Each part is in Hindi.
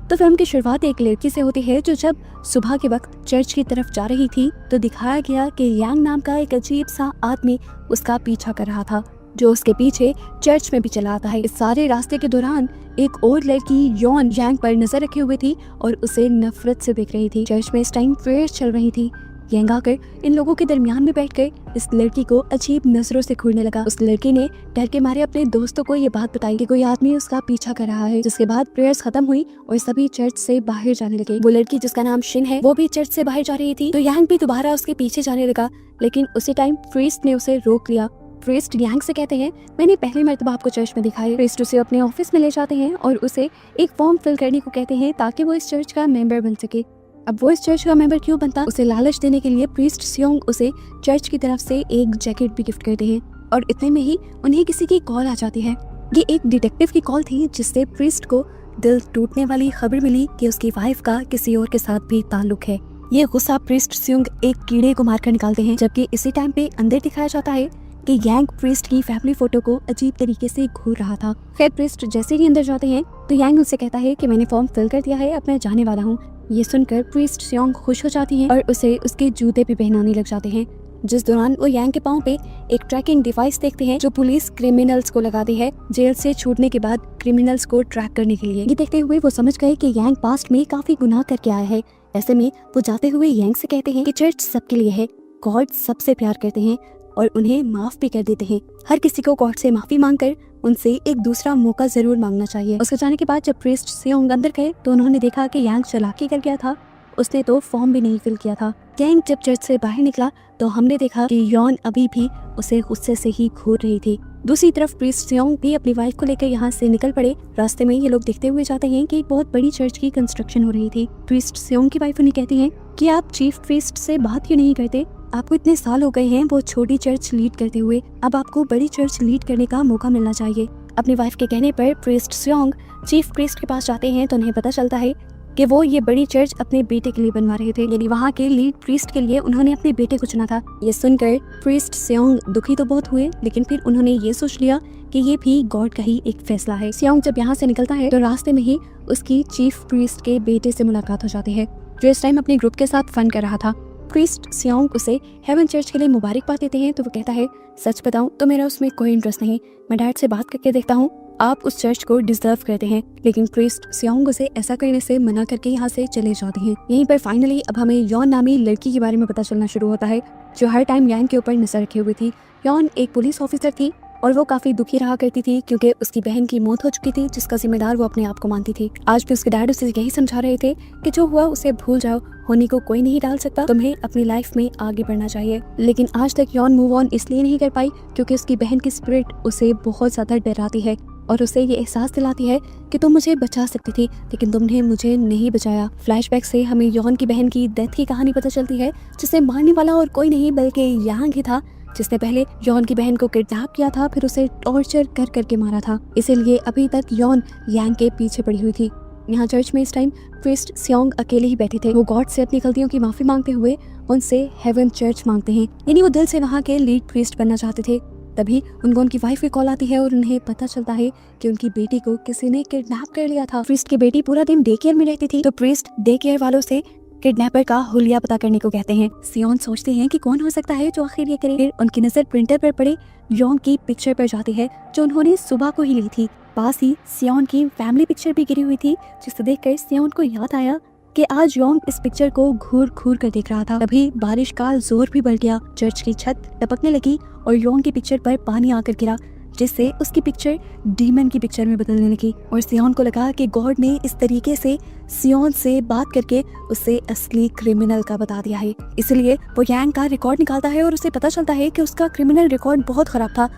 तो फिल्म की शुरुआत एक लड़की से होती है जो जब सुबह के वक्त चर्च की तरफ जा रही थी तो दिखाया गया कि यांग नाम का एक अजीब सा आदमी उसका पीछा कर रहा था, जो उसके पीछे चर्च में भी चला आता है। इस सारे रास्ते के दौरान एक और लड़की यॉन यांग पर नजर रखे हुए थी और उसे नफरत से देख रही थी। चर्च में इस टाइम प्रेयर चल रही थी। यांग आकर इन लोगों के दरमियान में बैठकर इस लड़की को अजीब नजरों से घूरने लगा। उस लड़की ने डर के मारे अपने दोस्तों को ये बात बताई कि कोई आदमी उसका पीछा कर रहा है। जिसके बाद प्रेयर्स खत्म हुई और सभी चर्च से बाहर जाने लगे। वो लड़की जिसका नाम शिन है वो भी चर्च से बाहर जा रही थी, तो यांग भी दोबारा उसके पीछे जाने लगा, लेकिन उसी टाइम प्रीस्ट ने उसे रोक लिया। प्रीस्ट यांग से कहते हैं, मैंने पहली मर्तबा आपको चर्च में दिखा है। प्रीस्ट उसे अपने ऑफिस में ले जाते हैं और उसे एक फॉर्म फिल करने को कहते हैं ताकि वो इस चर्च का मेंबर बन सके। अब वो इस चर्च का मेंबर क्यों बनता, उसे लालच देने के लिए प्रीस्ट सियोंग उसे चर्च की तरफ से एक जैकेट भी गिफ्ट करते हैं। और इतने में ही उन्हें किसी की कॉल आ जाती है। ये एक डिटेक्टिव की कॉल थी जिससे प्रीस्ट को दिल टूटने वाली खबर मिली कि उसकी वाइफ का किसी और के साथ भी ताल्लुक है। ये गुस्सा प्रीस्ट सियोंग एक कीड़े को मारकर निकालते हैं, जबकि इसी टाइम पे अंदर दिखाया जाता है कि यांग प्रीस्ट की फैमिली फोटो को अजीब तरीके से घूर रहा था। खैर प्रीस्ट जैसे ही अंदर जाते हैं तो यांग उससे कहता है कि मैंने फॉर्म फिल कर दिया है, अब मैं जाने वाला हूँ। ये सुनकर प्रीस्ट सियोंग खुश हो जाती हैं और उसे उसके जूते भी पहनाने लग जाते हैं। जिस दौरान वो यांग के पाँव पे एक ट्रैकिंग डिवाइस देखते हैं जो पुलिस क्रिमिनल्स को लगाती है जेल से छूटने के बाद क्रिमिनल्स को ट्रैक करने के लिए। ये देखते हुए वो समझ गए कि यांग पास्ट में काफी गुनाह करके आया है। ऐसे में वो जाते हुए यांग से कहते हैं कि चर्च सबके लिए है, गॉड सबसे प्यार करते हैं और उन्हें माफ भी कर देते हैं। हर किसी को गॉड से माफी मांगकर उनसे एक दूसरा मौका जरूर मांगना चाहिए। उसके जाने के बाद जब प्रीस्ट सियोंग अंदर गए तो उन्होंने देखा कि यांग चालाकी कर गया था, उसने तो फॉर्म भी नहीं फिल किया था। यांग जब चर्च से बाहर निकला तो हमने देखा कि यॉन अभी भी उसे गुस्से से ही घूर रही थी। दूसरी तरफ प्रीस्ट सियोंग भी अपनी वाइफ को लेकर यहाँ से निकल पड़े। रास्ते में ये लोग देखते हुए जाते हैं कि एक बहुत बड़ी चर्च की कंस्ट्रक्शन हो रही थी। प्रीस्ट सियोंग की वाइफ उन्हें कहती है कि आप चीफ प्रीस्ट से बात क्यों नहीं करते, आपको इतने साल हो गए हैं वो छोटी चर्च लीड करते हुए, अब आपको बड़ी चर्च लीड करने का मौका मिलना चाहिए। अपनी वाइफ के कहने पर प्रीस्ट सियोंग चीफ प्रीस्ट के पास जाते हैं तो उन्हें पता चलता है कि वो ये बड़ी चर्च अपने बेटे के लिए बनवा रहे थे, यानी वहाँ के लीड प्रीस्ट के लिए उन्होंने अपने बेटे को चुना था। ये सुनकर प्रीस्ट सियोंग दुखी तो बहुत हुए, लेकिन फिर उन्होंने ये सोच लिया कि ये भी गॉड का ही एक फैसला है। सियोंग जब यहाँ से निकलता है तो रास्ते में ही उसकी चीफ प्रीस्ट के बेटे से मुलाकात हो जाती है, जो इस टाइम अपने ग्रुप के साथ फन कर रहा था। प्रीस्ट सियोंग उसे हेवन चर्च के लिए मुबारकबाद देते हैं तो वो कहता है, सच बताऊं तो मेरा उसमें कोई इंटरेस्ट नहीं, मैं डैड से बात करके देखता हूँ, आप उस चर्च को डिजर्व करते हैं। लेकिन प्रीस्ट सियोंग उसे ऐसा करने से मना करके यहाँ से चले जाते हैं। यहीं पर फाइनली अब हमें यॉन नामी लड़की के बारे में पता चलना शुरू होता है, जो हर टाइम यांग के ऊपर नजर रखे हुई थी। यॉन एक पुलिस ऑफिसर थी और वो काफी दुखी रहा करती थी क्योंकि उसकी बहन की मौत हो चुकी थी, जिसका जिम्मेदार वो अपने आप को मानती थी। आज भी उसके डैड उसे यही समझा रहे थे कि जो हुआ उसे भूल जाओ, होने को कोई नहीं डाल सकता, तुम्हें अपनी लाइफ में आगे बढ़ना चाहिए। लेकिन आज तक यॉन मूव ऑन इसलिए नहीं कर पाई क्योंकि उसकी बहन की स्पिरिट उसे बहुत ज्यादा डराती है और उसे ये एहसास दिलाती है कि तुम मुझे बचा सकती थी लेकिन तुमने मुझे नहीं बचाया। फ्लैशबैक से हमें यॉन की बहन की डेथ की कहानी पता चलती है, जिसे मारने वाला और कोई नहीं बल्कि यांग ही था, जिसने पहले यॉन की बहन को किडनैप किया था, फिर उसे टॉर्चर कर करके मारा था। इसीलिए अभी तक यॉन यांग के पीछे पड़ी हुई थी। यहाँ चर्च में इस टाइम प्रीस्ट सियोंग अकेले ही बैठे थे। वो गॉड से अपनी गलतियों की माफी मांगते हुए उनसे हेवन चर्च मांगते हैं, यानी वो दिल से वहाँ के लीड प्रीस्ट बनना चाहते थे। तभी उनको उनकी वाइफ की कॉल आती है और उन्हें पता चलता है कि उनकी बेटी को किसी ने किडनैप कर लिया था। प्रीस्ट की बेटी पूरा दिन डे केयर में रहती थी, तो प्रीस्ट डे केयर वालों से किडनैपर का हुलिया पता करने को कहते हैं। सियोन सोचते हैं कि कौन हो सकता है जो आखिर ये करे। फिर उनकी नजर प्रिंटर पर पड़े यॉन्ग की पिक्चर पर जाती है जो उन्होंने सुबह को ही ली थी। पास ही सियोन की फैमिली पिक्चर भी गिरी हुई थी, जिसे देखकर सियोन को याद आया कि आज यॉन्ग इस पिक्चर को घूर घूर कर देख रहा था। तभी बारिश का जोर भी बढ़ गया, चर्च की छत टपकने लगी और यॉन्ग की पिक्चर पर पानी आकर गिरा, जिससे उसकी पिक्चर डीमन की पिक्चर में बदलने लगी। और सियोन को लगा कि गॉड ने इस तरीके से सियोन से बात करके उसे असली क्रिमिनल का बता दिया है। इसलिए वो यांग का रिकॉर्ड निकालता है और उसे पता चलता है कि उसका क्रिमिनल रिकॉर्ड बहुत खराब था।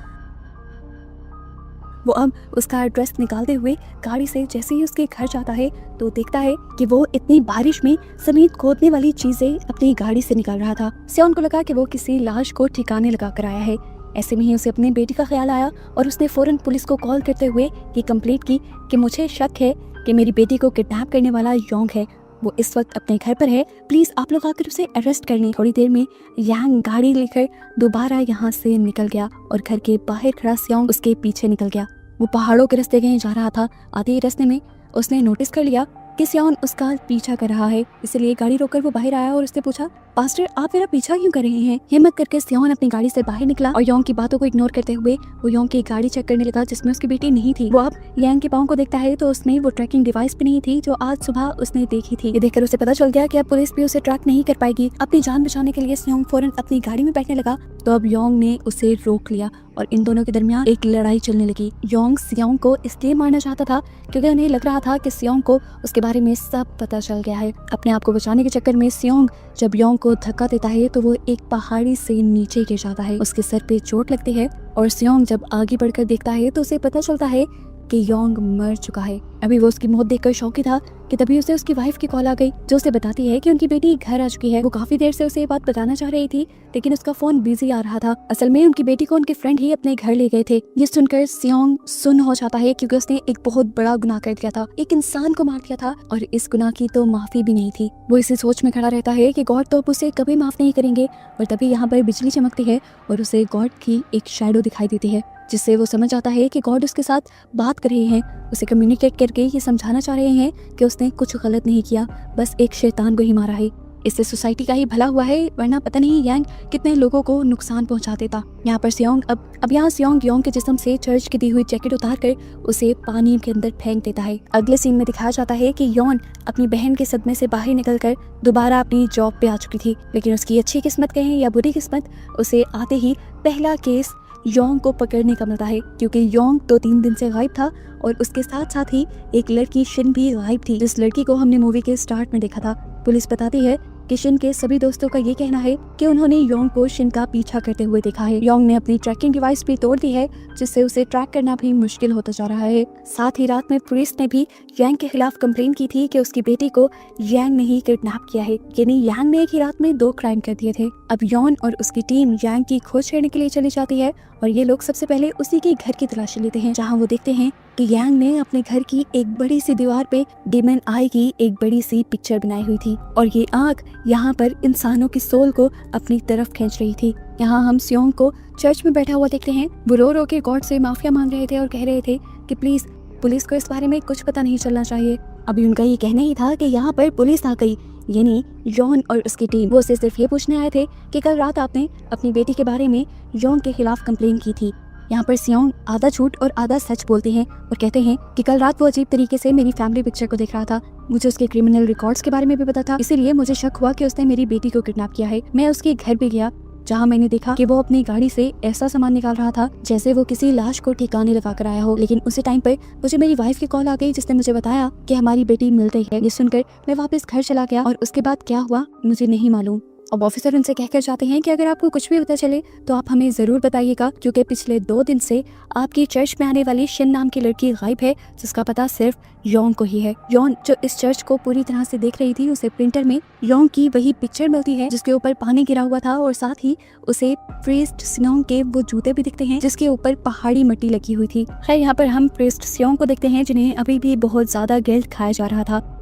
वो अब उसका एड्रेस निकालते हुए गाड़ी से जैसे ही उसके घर जाता है तो देखता है कि वो इतनी बारिश में समेत खोदने वाली चीजें अपनी गाड़ी से निकाल रहा था। सियोन को लगा कि वो किसी लाश को ठिकाने लगा कर आया है। ऐसे में ही उसे अपने बेटी का ख्याल आया और उसने फौरन पुलिस को कॉल करते हुए ये कंप्लेंट की कि मुझे शक है कि मेरी बेटी को किडनैप करने वाला यॉन्ग है। वो इस वक्त अपने घर पर है, प्लीज आप लोग आकर उसे अरेस्ट कर लें। थोड़ी देर में यांग गाड़ी लेकर दोबारा यहाँ से निकल गया और घर के बाहर खड़ा सियोंग उसके पीछे निकल गया। वो पहाड़ों के रास्ते कहीं जा रहा था। आधे रास्ते में उसने नोटिस कर लिया कि सियोन उसका पीछा कर रहा है। इसलिए गाड़ी रोककर वो बाहर आया और उसने पूछा, पास्टर आप मेरा पीछा क्यों कर रहे हैं? हिम्मत करके सियोन अपनी गाड़ी से बाहर निकला और योंग की बातों को इग्नोर करते हुए वो योंग की गाड़ी चेक करने लगा जिसमें उसकी बेटी नहीं थी। वो अब यांग के पाँव को देखता है तो उसमें वो ट्रैकिंग डिवाइस भी नहीं थी जो आज सुबह उसने देखी थी। ये देखकर उसे पता चल गया कि अब पुलिस भी उसे ट्रैक नहीं कर पाएगी। अपनी जान बचाने के लिए सियोंग फौरन अपनी गाड़ी में बैठने लगा तो अब योंग ने उसे रोक लिया और इन दोनों के दरमियान एक लड़ाई चलने लगी। योंग सियोंग को इसलिए मारना चाहता था क्योंकि उन्हें लग रहा था कि सियोंग को उसके बारे में सब पता चल गया है। अपने आप को बचाने के चक्कर में सियोंग जब योंग को धक्का देता है तो वो एक पहाड़ी से नीचे गिर जाता है। उसके सर पे चोट लगती है और सियोंग जब आगे बढ़कर देखता है तो उसे पता चलता है कि योंग मर चुका है। अभी वो उसकी मौत देखकर शौकी था कि तभी उसे उसकी वाइफ की कॉल आ गई जो उसे बताती है कि उनकी बेटी घर आ चुकी है। वो काफी देर से उसे ये बात बताना चाह रही थी लेकिन उसका फोन बिजी आ रहा था। असल में उनकी बेटी को उनके फ्रेंड ही अपने घर ले गए थे। ये सुनकर सियोंग सुन्न हो जाता है क्योंकि उसने एक बहुत बड़ा गुनाह कर दिया था, एक इंसान को मार दिया था और इस गुनाह की तो माफी भी नहीं थी। वो इसी सोच में खड़ा रहता है कि गॉड तो उसे कभी माफ नहीं करेंगे। और तभी यहाँ पर बिजली चमकती है और उसे गॉड की एक शैडो दिखाई देती है जिससे वो समझ आता है कि गॉड उसके साथ बात कर रहे हैं, उसे कम्युनिकेट करके ये समझाना चाह रहे हैं कि उसने कुछ गलत नहीं किया, बस एक शैतान को ही मारा है। इससे सोसाइटी का ही भला हुआ है वरना पता नहीं यांग कितने लोगों को नुकसान पहुंचा देता। यहाँ पर सियोंग अब यहाँ सियोंग योंग के जिस्म से चर्च की दी हुई जैकेट उतार कर उसे पानी के अंदर फेंक देता है। अगले सीन में दिखाया जाता है कि योन अपनी बहन के सदमे से बाहर निकलकर दोबारा अपनी जॉब पे आ चुकी थी, लेकिन उसकी अच्छी किस्मत कहें या बुरी किस्मत, उसे आते ही पहला केस योंग को पकड़ने का मिलता है क्योंकि योंग 2-3 दिन से गायब था और उसके साथ साथ ही एक लड़की शिन भी गायब थी जिस लड़की को हमने मूवी के स्टार्ट में देखा था। पुलिस बताती है कि शिन के सभी दोस्तों का ये कहना है कि उन्होंने योंग को शिन का पीछा करते हुए देखा है। योंग ने अपनी ट्रैकिंग डिवाइस भी तोड़ दी है जिससे उसे ट्रैक करना भी मुश्किल होता जा रहा है। साथ ही रात में पुलिस ने भी यांग के खिलाफ कंप्लेन की थी कि उसकी बेटी को यांग ने ही किडनैप किया है, यानी यांग ने एक ही रात में 2 क्राइम कर दिए थे। अब योन और उसकी टीम यांग की खोज करने के लिए चली जाती है और ये लोग सबसे पहले उसी के घर की तलाशी लेते हैं जहाँ वो देखते हैं कि यांग ने अपने घर की एक बड़ी सी दीवार पे डेमन आई की एक बड़ी सी पिक्चर बनाई हुई थी और ये आग यहाँ पर इंसानों की सोल को अपनी तरफ खींच रही थी। यहाँ हम सियोंग को चर्च में बैठा हुआ देखते हैं। वो रो के गॉड से माफिया मांग रहे थे और कह रहे थे कि प्लीज पुलिस को इस बारे में कुछ पता नहीं चलना चाहिए। अभी उनका ये कहना ही था कि यहाँ पर पुलिस आ गई, यानी योन और उसकी टीम। वो उसे सिर्फ ये पूछने आए थे कि कल रात आपने अपनी बेटी के बारे में योन के खिलाफ कंप्लेन की थी। यहाँ पर सियोंग आधा झूठ और आधा सच बोलते हैं और कहते हैं कि कल रात वो अजीब तरीके से मेरी फैमिली पिक्चर को देख रहा था। मुझे उसके क्रिमिनल रिकॉर्ड्स के बारे में भी पता था, इसीलिए मुझे शक हुआ कि उसने मेरी बेटी को किडनैप किया है। मैं उसके घर भी गया जहाँ मैंने देखा कि वो अपनी गाड़ी से ऐसा सामान निकाल रहा था जैसे वो किसी लाश को ठिकाने लगा कर आया हो। लेकिन उसी टाइम पर मुझे मेरी वाइफ की कॉल आ गई जिसने मुझे बताया कि हमारी बेटी मिल गई है। ये सुनकर मैं वापस घर चला गया और उसके बाद क्या हुआ मुझे नहीं मालूम। अब ऑफिसर उनसे कहकर जाते हैं कि अगर आपको कुछ भी पता चले तो आप हमें जरूर बताइएगा क्योंकि पिछले 2 दिन से आपकी चर्च में आने वाली शिन नाम की लड़की गायब है जिसका पता सिर्फ योंग को ही है। योंग जो इस चर्च को पूरी तरह से देख रही थी उसे प्रिंटर में योंग की वही पिक्चर मिलती है जिसके ऊपर पानी गिरा हुआ था और साथ ही उसे प्रीस्ट सियोंग के वो जूते भी दिखते हैं जिसके ऊपर पहाड़ी मिट्टी लगी हुई थी। खैर यहाँ पर हम प्रीस्ट सियोंग को देखते हैं जिन्हें अभी भी बहुत ज्यादा गिल्ट खाया जा रहा था।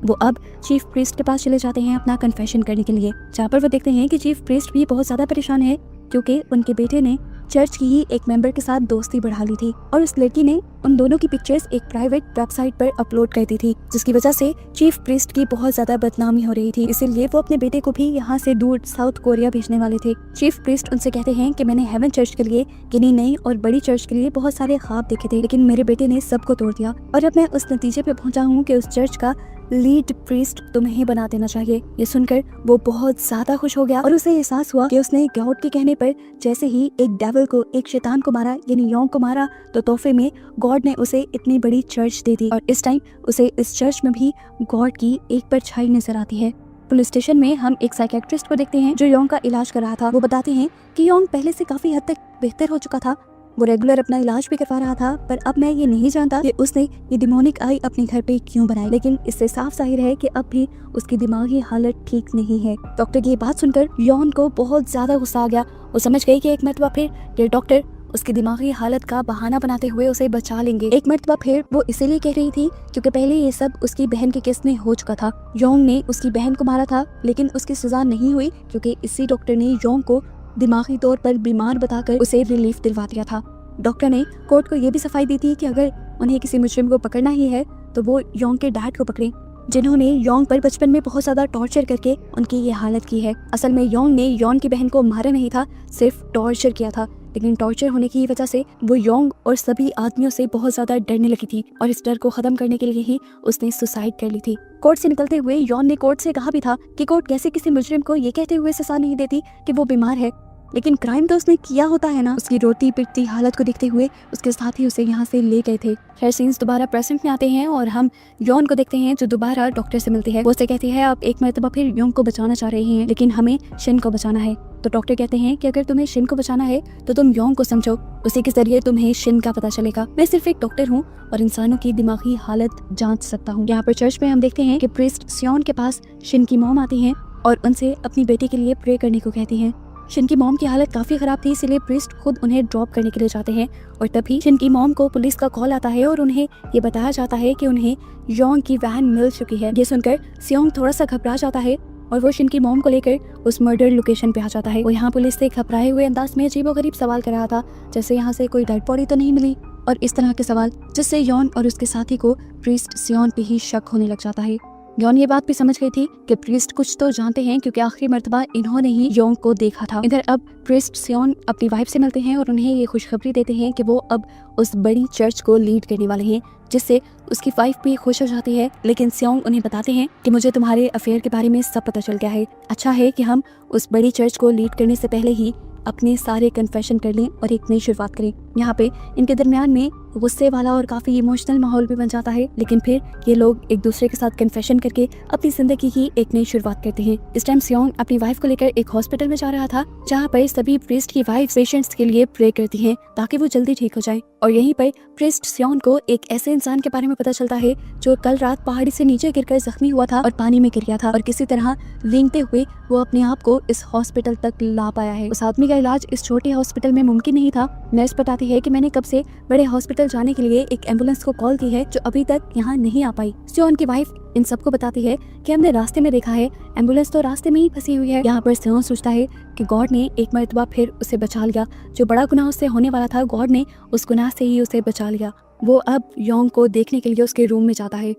वो अब चीफ प्रीस्ट के पास चले जाते हैं अपना कन्फेशन करने के लिए, जहाँ पर वो देखते हैं कि चीफ प्रीस्ट भी बहुत ज्यादा परेशान है क्योंकि उनके बेटे ने चर्च की ही एक मेंबर के साथ दोस्ती बढ़ा ली थी और उस लड़की ने उन दोनों की पिक्चर्स एक प्राइवेट वेबसाइट पर अपलोड कर दी थी जिसकी वजह से चीफ प्रीस्ट की बहुत ज्यादा बदनामी हो रही थी। इसीलिए वो अपने बेटे को भी यहाँ से दूर साउथ कोरिया भेजने वाले थे। चीफ प्रीस्ट उनसे कहते हैं कि मैंने हेवन चर्च के लिए गिनी नई और बड़ी चर्च के लिए बहुत सारे ख्वाब देखे थे लेकिन मेरे बेटे ने सबको तोड़ दिया और अब मैं उस नतीजे पे पहुंचा हूँ कि उस चर्च का लीड प्रीस्ट तुम्हें ही बना देना चाहिए। ये सुनकर वो बहुत ज्यादा खुश हो गया और उसे एहसास हुआ कि उसने गॉड के कहने पर जैसे ही एक डेविल को, एक शैतान को मारा यानी योंग को मारा तो तोहफे में गॉड ने उसे इतनी बड़ी चर्च दे दी और इस टाइम उसे इस चर्च में भी गॉड की एक परछाई नजर आती है। पुलिस स्टेशन में हम एक साइकियाट्रिस्ट को देखते हैं जो योंग का इलाज कर रहा था। वो बताते हैं कि योंग पहले से काफी हद तक बेहतर हो चुका था, वो रेगुलर अपना इलाज भी करवा रहा था, पर अब मैं ये नहीं जानता कि उसने ये डिमोनिक आई अपने घर पे क्यों बनाई, लेकिन इससे साफ जाहिर है कि अब भी उसकी दिमागी हालत ठीक नहीं है। डॉक्टर की ये बात सुनकर योन को बहुत ज्यादा गुस्सा आ गया। वो समझ गई कि एक मरतबा फिर ये डॉक्टर उसकी दिमागी हालत का बहाना बनाते हुए उसे बचा लेंगे। एक मरतबा फिर वो इसीलिए कह रही थी क्योंकि पहले ये सब उसकी बहन के केस में हो चुका था। योंग ने उसकी बहन को मारा था लेकिन उसकी सजा नहीं हुई क्योंकि इसी डॉक्टर ने योंग को दिमागी तौर पर बीमार बताकर उसे रिलीफ दिलवा दिया था। डॉक्टर ने कोर्ट को ये भी सफाई दी थी कि अगर उन्हें किसी मुजरिम को पकड़ना ही है तो वो योंग के डैड को पकड़े, जिन्होंने योंग पर बचपन में बहुत ज़्यादा टॉर्चर करके उनकी ये हालत की है। असल में योंग ने योन की बहन को मारा नहीं था, सिर्फ टॉर्चर किया था, लेकिन टॉर्चर होने की वजह से वो योंग और सभी आदमियों से बहुत ज़्यादा डरने लगी थी और इस डर को ख़त्म करने के लिए ही उसने सुसाइड कर ली थी। कोर्ट से निकलते हुए योन ने कोर्ट से कहा भी था कि कोर्ट कैसे किसी मुजरिम को ये कहते हुए सजा नहीं देती कि वो बीमार है, लेकिन क्राइम तो उसने किया होता है ना। उसकी रोती पिटती हालत को देखते हुए उसके साथ ही उसे यहाँ से ले गए थे। खैर सीन्स दोबारा प्रेजेंट में आते हैं और हम योन को देखते हैं जो दोबारा डॉक्टर से मिलती है। वो उसे कहती है आप एक मरतबा फिर योन को बचाना चाह रहे हैं, लेकिन हमें शिन को बचाना है। तो डॉक्टर कहते हैं कि अगर तुम्हें शिन को बचाना है तो तुम योंग को समझो, उसी के जरिए तुम्हें शिन का पता चलेगा। मैं सिर्फ एक डॉक्टर हूँ और इंसानों की दिमागी हालत जांच सकता हूँ। यहाँ पर चर्च में हम देखते हैं कि प्रीस्ट सियोन के पास शिन की मॉम आती हैं और उनसे अपनी बेटी के लिए प्रे करने को कहती हैं। शिन की मॉम की हालत काफी खराब थी, इसलिए प्रीस्ट खुद उन्हें ड्रॉप करने के लिए जाते हैं और तभी शिन की मॉम को पुलिस का कॉल आता है और उन्हें ये बताया जाता है कि उन्हें योंग की वैन मिल चुकी है। ये सुनकर सियोंग थोड़ा सा घबरा जाता है और वो शिन की मॉम को लेकर उस मर्डर लोकेशन पे आ जाता है। वो यहाँ पुलिस से घबराए हुए अंदाज में अजीबोगरीब सवाल कर रहा था, जैसे यहाँ से कोई डेड बॉडी तो नहीं मिली और इस तरह के सवाल, जिससे योन और उसके साथी को प्रीस्ट सियोन पे ही शक होने लग जाता है। योन ये बात भी समझ गई थी कि प्रीस्ट कुछ तो जानते हैं, क्योंकि आखिरी मर्तबा इन्होंने ही योंग को देखा था। इधर अब प्रीस्ट सियोन अपनी वाइफ से मिलते हैं और उन्हें ये खुशखबरी देते हैं कि वो अब उस बड़ी चर्च को लीड करने वाले हैं, जिससे उसकी वाइफ भी खुश हो जाती है। लेकिन सियोंग उन्हें बताते हैं कि मुझे तुम्हारे अफेयर के बारे में सब पता चल गया है, अच्छा है कि हम उस बड़ी चर्च को लीड करने से पहले ही अपने सारे कन्फेशन कर लें और एक नई शुरुआत करें। यहाँ पे इनके दरमियान में गुस्से वाला और काफी इमोशनल माहौल भी बन जाता है, लेकिन फिर ये लोग एक दूसरे के साथ कन्फेशन करके अपनी जिंदगी की एक नई शुरुआत करते हैं। इस टाइम सियोंग अपनी वाइफ को लेकर एक हॉस्पिटल में जा रहा था, जहाँ पर सभी प्रीस्ट की वाइफ पेशेंट्स के लिए प्रे करती हैं ताकि वो जल्दी ठीक हो जाए। और यहीं पर प्रीस्ट सियोंग को एक ऐसे इंसान के बारे में पता चलता है जो कल रात पहाड़ी से नीचे गिरकर जख्मी हुआ था और पानी में गिर गया था और किसी तरह रेंगते हुए वो अपने आप को इस हॉस्पिटल तक ला पाया है। उस आदमी का इलाज इस छोटे हॉस्पिटल में मुमकिन नहीं था। नर्स बताती है कि मैंने कब से बड़े हॉस्पिटल जाने के लिए एक एम्बुलेंस को कॉल की है जो अभी तक यहाँ नहीं आ पाई। सियोंग की वाइफ इन सबको बताती है कि हमने रास्ते में देखा है, एम्बुलेंस तो रास्ते में ही फंसी हुई है। यहाँ पर सियोंग सोचता है कि गॉड ने एक मरतबा फिर उसे बचा लिया, जो बड़ा गुनाह उससे होने वाला था गॉड ने उस गुनाह से ही उसे बचा लिया। वो अब योंग को देखने के लिए उसके रूम में जाता है।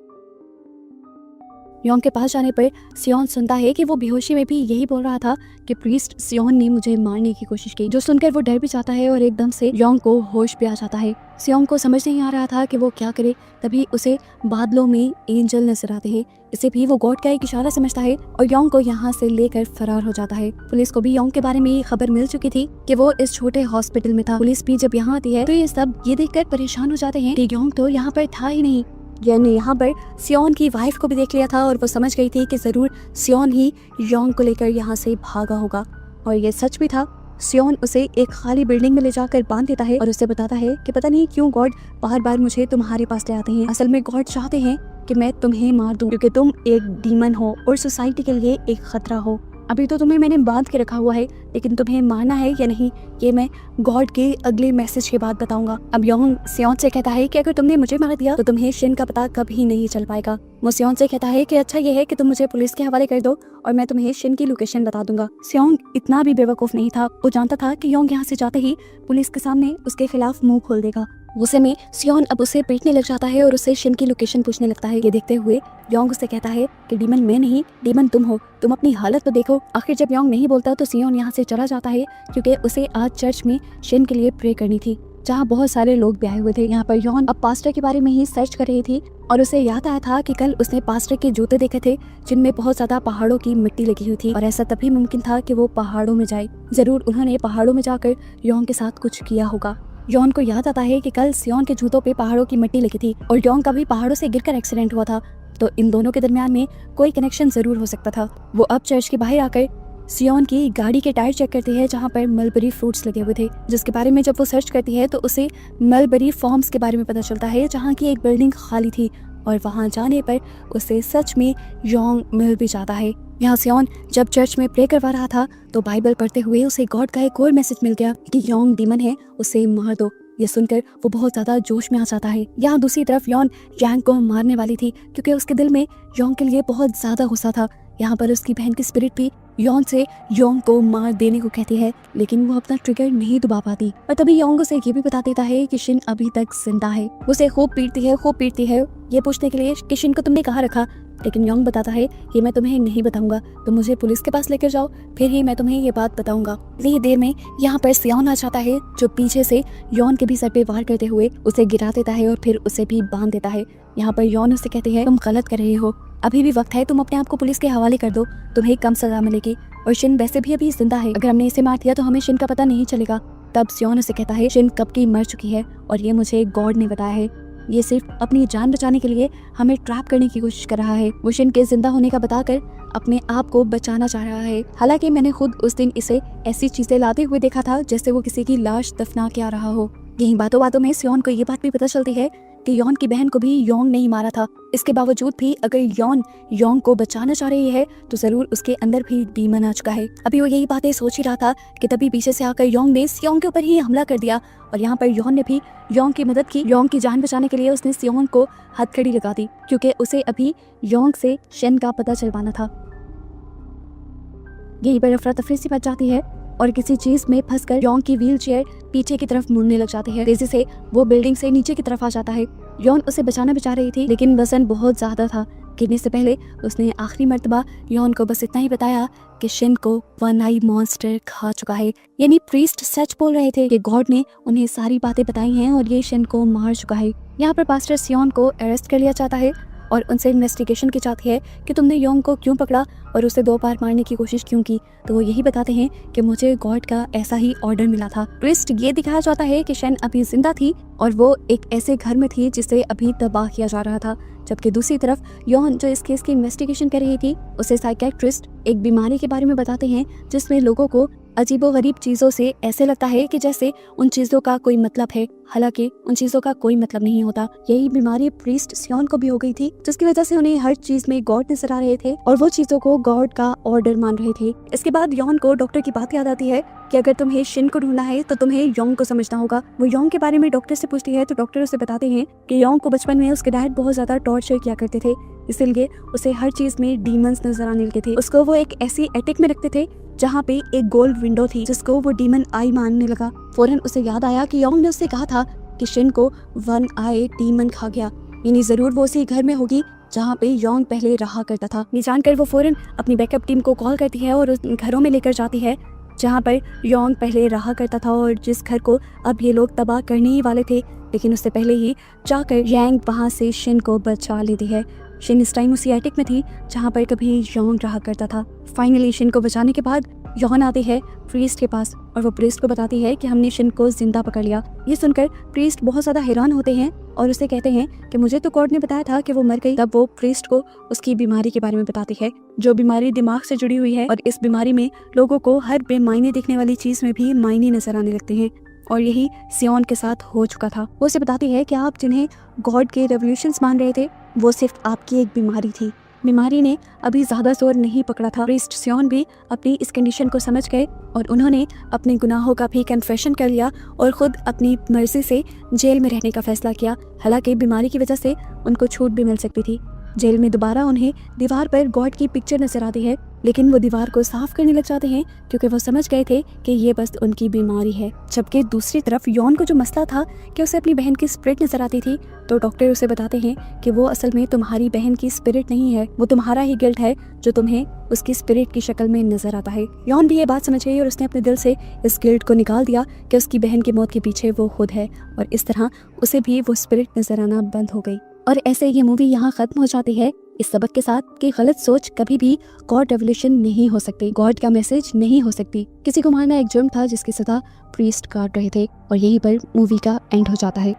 योंग के पास जाने पर सियोन सुनता है कि वो बेहोशी में भी यही बोल रहा था कि प्रीस्ट सियोन ने मुझे मारने की कोशिश की, जो सुनकर वो डर भी जाता है और एकदम से योंग को होश भी आ जाता है। सियोंग को समझ नहीं आ रहा था कि वो क्या करे, तभी उसे बादलों में एंजल नजर आते हैं। इसे भी वो गॉड का एक इशारा समझता है और योंग को यहाँ से लेकर फरार हो जाता है। पुलिस को भी योंग के बारे में ये खबर मिल चुकी थी कि वो इस छोटे हॉस्पिटल में था। पुलिस भी जब यहाँ आती है तो ये सब ये देखकर परेशान हो जाते हैं कि योंग तो यहाँ पर था ही नहीं। यानी यहाँ पर सियोन की वाइफ को भी देख लिया था और वो समझ गई थी कि जरूर सियोन ही योंग को लेकर यहाँ से भागा होगा। और ये सच भी था। सियोन उसे एक खाली बिल्डिंग में ले जाकर बांध देता है और उसे बताता है कि पता नहीं क्यों गॉड बार बार मुझे तुम्हारे पास ले आते हैं। असल में गॉड चाहते हैं कि मैं तुम्हें मार दूं, क्योंकि तुम एक डीमन हो और सोसाइटी के लिए एक खतरा हो। अभी तो तुम्हें मैंने बांध के रखा हुआ है, लेकिन तुम्हें मारना है या नहीं ये मैं गॉड के अगले मैसेज के बाद बताऊंगा। अब योंग सियोन से कहता है कि अगर तुमने मुझे मार दिया तो तुम्हें शिन का पता कभी नहीं चल पाएगा। वो सियोन से कहता है कि अच्छा ये है कि तुम मुझे पुलिस के हवाले कर दो और मैं तुम्हें शिन की लोकेशन बता दूंगा। सियोंग इतना भी बेवकूफ नहीं था, वो जानता था कि योंग यहाँ से जाते ही पुलिस के सामने उसके खिलाफ मुंह खोल देगा। गुस्से में सियोन अब उसे पीटने लग जाता है और उससे शिन की लोकेशन पूछने लगता है। ये देखते हुए योंग उसे कहता है कि डीमन मैं नहीं, डीमन तुम हो, तुम अपनी हालत तो देखो। आखिर जब योंग नहीं बोलता तो सियोन यहाँ से चला जाता है, क्योंकि उसे आज चर्च में शिन के लिए प्रे करनी थी, जहाँ बहुत सारे लोग भी आए हुए थे। यहाँ पर योन अब पास्टर के बारे में ही सर्च कर रही थी और उसे याद आया था कि कल उसने पास्टर के जूते देखे थे जिनमें बहुत ज्यादा पहाड़ों की मिट्टी लगी हुई थी और ऐसा तभी मुमकिन था कि वो पहाड़ों में जाए। जरूर उन्होंने पहाड़ों में जाकर योंग के साथ कुछ किया होगा। योन को याद आता है कि कल सियोन के जूतों पे पहाड़ों की मिट्टी लगी थी और योंग का भी पहाड़ों से गिरकर एक्सीडेंट हुआ था, तो इन दोनों के दरमियान में कोई कनेक्शन जरूर हो सकता था। वो अब चर्च के बाहर आकर सियोन की गाड़ी के टायर चेक करती है, जहाँ पर मलबरी फ्रूट्स लगे हुए थे, जिसके बारे में जब वो सर्च करती है तो उसे मलबरी फार्म्स के बारे में पता चलता है, जहाँ की एक बिल्डिंग खाली थी और वहाँ जाने पर उसे सच में योंग मिल भी जाता है। यहाँ सियोन जब चर्च में प्रे करवा रहा था तो बाइबल पढ़ते हुए उसे गॉड का एक और मैसेज मिल गया कि योंग डीमन है, उसे मार दो। ये सुनकर वो बहुत ज्यादा जोश में आ जाता है। यहाँ दूसरी तरफ योन यांग को मारने वाली थी, क्योंकि उसके दिल में योंग के लिए बहुत ज्यादा गुस्सा था। यहाँ पर उसकी बहन की स्पिरिट भी यॉन से योंग को मार देने को कहती है, लेकिन वो अपना ट्रिगर नहीं दबा पाती। और तभी योंग उसे ये भी बता देता है कि शिन अभी तक जिंदा है। उसे खूब पीटती है ये पूछने के लिए कि शिन को तुमने कहाँ रखा, लेकिन योंग बताता है कि मैं तुम्हें नहीं बताऊंगा, तुम मुझे पुलिस के पास लेकर जाओ, फिर ही मैं तुम्हें ये बात बताऊंगा। इतनी देर में यहाँ पर सियोन आ जाता है, जो पीछे से योन के भी सर पे वार करते हुए उसे गिरा देता है और फिर उसे भी बांध देता है। यहाँ पर योन उससे कहती है, तुम गलत कर रहे हो, अभी भी वक्त है, तुम अपने आप को पुलिस के हवाले कर दो, तुम्हें कम सजा मिलेगी। और शिन वैसे भी अभी जिंदा है, अगर हमने इसे मार दिया तो हमें शिन का पता नहीं चलेगा। तब सियोन उसे कहता है, शिन कब की मर चुकी है और ये मुझे गॉड ने बताया है, ये सिर्फ अपनी जान बचाने के लिए हमें ट्रैप करने की कोशिश कर रहा है। वो शिन के जिंदा होने का बताकर अपने आप को बचाना चाह रहा है। हालांकि मैंने खुद उस दिन इसे ऐसी चीजें लाते हुए देखा था जैसे वो किसी की लाश दफना के आ रहा हो। यही बातों बातों में सियोन को ये बात भी पता चलती है कि योन की बहन को भी योंग नहीं मारा था। इसके बावजूद भी अगर योन योंग को बचाना चाह रही है तो जरूर उसके अंदर भी डीमन आ चुका है। अभी वो यही बातें सोच ही रहा था कि तभी पीछे से आकर योंग ने सियोंग के ऊपर ही हमला कर दिया और यहाँ पर योन ने भी योंग की मदद की। योंग की जान बचाने के लिए उसने सियोंग को हथकड़ी लगा दी, क्योंकि उसे अभी योंग से शिन का पता चलवाना था। यही पर अफरा तफरी सी मच जाती है और किसी चीज में फंसकर योंग की व्हील चेयर पीछे की तरफ मुड़ने लग जाती है। तेजी से वो बिल्डिंग से नीचे की तरफ आ जाता है। योन उसे बचाना भी चाह रही थी, लेकिन वजन बहुत ज्यादा था। गिरने से पहले उसने आखिरी मर्तबा योन को बस इतना ही बताया कि शिन को वन आई मॉन्स्टर खा चुका है। यानी प्रीस्ट सच बोल रहे थे कि गॉड ने उन्हें सारी बातें बताई हैं और ये शिन को मार चुका है। यहाँ पर पास्टर सियोन को अरेस्ट कर लिया जाता है और उनसे इन्वेस्टिगेशन की जाती है कि तुमने योंग को क्यों पकड़ा और उसे 2 बार मारने की कोशिश क्यों की। तो वो यही बताते हैं कि मुझे गॉड का ऐसा ही ऑर्डर मिला था। ट्विस्ट ये दिखाया जाता है कि शिन अभी जिंदा थी और वो एक ऐसे घर में थी जिसे अभी तबाह किया जा रहा था, जबकि दूसरी तरफ योन जो इस केस की इन्वेस्टिगेशन कर रही थी उसे साइकियाट्रिस्ट एक बीमारी के बारे में बताते हैं जिसमें लोगों को अजीबोगरीब चीजों से ऐसे लगता है कि जैसे उन चीजों का कोई मतलब है, हालांकि उन चीजों का कोई मतलब नहीं होता। यही बीमारी प्रीस्ट सियोन को भी हो गई थी, जिसकी वजह से उन्हें हर चीज में गॉड नजर आ रहे थे और वो चीजों को गॉड का ऑर्डर मान रहे थे। इसके बाद योन को डॉक्टर की बात याद आती है कि अगर तुम्हें शिन को ढूंढना है तो तुम्हें योंग को समझना होगा। वो योंग के बारे में डॉक्टर से पूछती है तो डॉक्टर उसे बताते हैं कि योंग को बचपन में उसके डैड बहुत ज्यादा टॉर्चर किया करते थे, इसीलिए उसे हर चीज में डीमंस नजर आने लगे थे। उसको वो एक ऐसी एटिक में रखते थे जहाँ पे एक गोल्ड विंडो थी जिसको वो डीमन आई मानने लगा। फौरन उसे याद आया कि योंग ने उससे कहा था कि शिन को वन आई डीमन खा गया, यानी जरूर वो उसी घर में होगी जहाँ पे योंग पहले रहा करता था। ये जानकर वो फौरन अपनी बैकअप टीम को कॉल करती है और उन घरों में लेकर जाती है जहाँ पर योंग पहले रहा करता था और जिस घर को अब ये लोग तबाह करने ही वाले थे, लेकिन उससे पहले ही जाकर यांग वहाँ से शिन को बचा लेती है। शिन इस टाइम उसी एटिक में थी जहाँ पर कभी योंग रहा करता था। फाइनली शिन को बचाने के बाद योन आती है प्रीस्ट के पास और वो प्रीस्ट को बताती है कि हमने शिन को जिंदा पकड़ लिया। ये सुनकर प्रीस्ट बहुत ज्यादा हैरान होते हैं और उसे कहते हैं कि मुझे तो गॉड ने बताया था कि वो मर गई। तब वो प्रीस्ट को उसकी बीमारी के बारे में बताती है, जो बीमारी दिमाग से जुड़ी हुई है और इस बीमारी में लोगों को हर बेमायने दिखने वाली चीज में भी मायने नजर आने लगते हैं और यही सियोन के साथ हो चुका था। वो उसे बताती है कि आप जिन्हें गॉड के रेवोल्यूशंस मान रहे थे वो सिर्फ आपकी एक बीमारी थी। बीमारी ने अभी ज्यादा जोर नहीं पकड़ा था। प्रीस्ट सियोन भी अपनी इस कंडीशन को समझ गए और उन्होंने अपने गुनाहों का भी कन्फेशन कर लिया और खुद अपनी मर्जी से जेल में रहने का फैसला किया। हालांकि बीमारी की वजह से उनको छूट भी मिल सकती थी। जेल में दोबारा उन्हें दीवार पर गॉड की पिक्चर नजर आती है, लेकिन वो दीवार को साफ करने लग जाते हैं क्योंकि वो समझ गए थे कि ये बस उनकी बीमारी है। जबकि दूसरी तरफ योन को जो मसला था कि उसे अपनी बहन की स्पिरिट नजर आती थी, तो डॉक्टर उसे बताते हैं कि वो असल में तुम्हारी बहन की स्पिरिट नहीं है, वो तुम्हारा ही गिल्ट है जो तुम्हें उसकी स्पिरिट की शक्ल में नजर आता है। योन भी ये बात समझ गई और उसने अपने दिल से इस गिल्ट को निकाल दिया कि उसकी बहन की मौत के पीछे वो खुद है और इस तरह उसे भी वो स्पिरिट नजर आना बंद हो गई। और ऐसे ये मूवी यहाँ खत्म हो जाती है इस सबक के साथ कि गलत सोच कभी भी गॉड रेवोल्यूशन नहीं हो सकती, गॉड का मैसेज नहीं हो सकती। किसी को मारना एक जुर्म था जिसकी सजा प्रीस्ट काट रहे थे और यहीं पर मूवी का एंड हो जाता है।